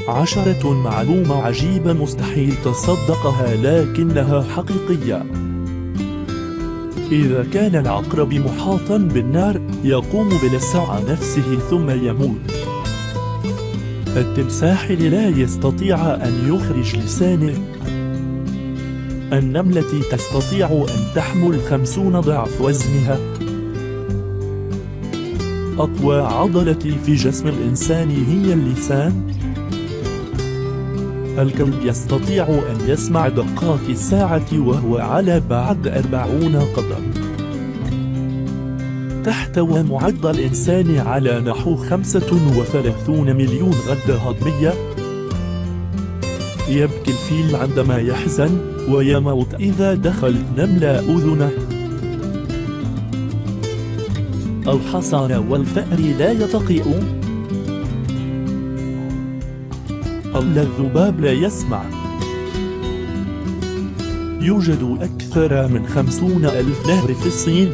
10 معلومة عجيبة مستحيل تصدقها لكنها حقيقية. إذا كان العقرب محاطا بالنار يقوم بلسع نفسه ثم يموت. التمساح لا يستطيع أن يخرج لسانه. النملة تستطيع أن تحمل 50 ضعف وزنها. أقوى عضلة في جسم الإنسان هي اللسان. الكلب يستطيع أن يسمع دقات الساعة وهو على بعد 40 قدم. تحتوي معدل الإنسان على نحو 35 مليون غدة هضمية. يبكي الفيل عندما يحزن ويموت إذا دخلت نملة أذنه. الحصان والفأر لا يطيقون. الذباب لا يسمع. يوجد أكثر من 50,000 نهر في الصين.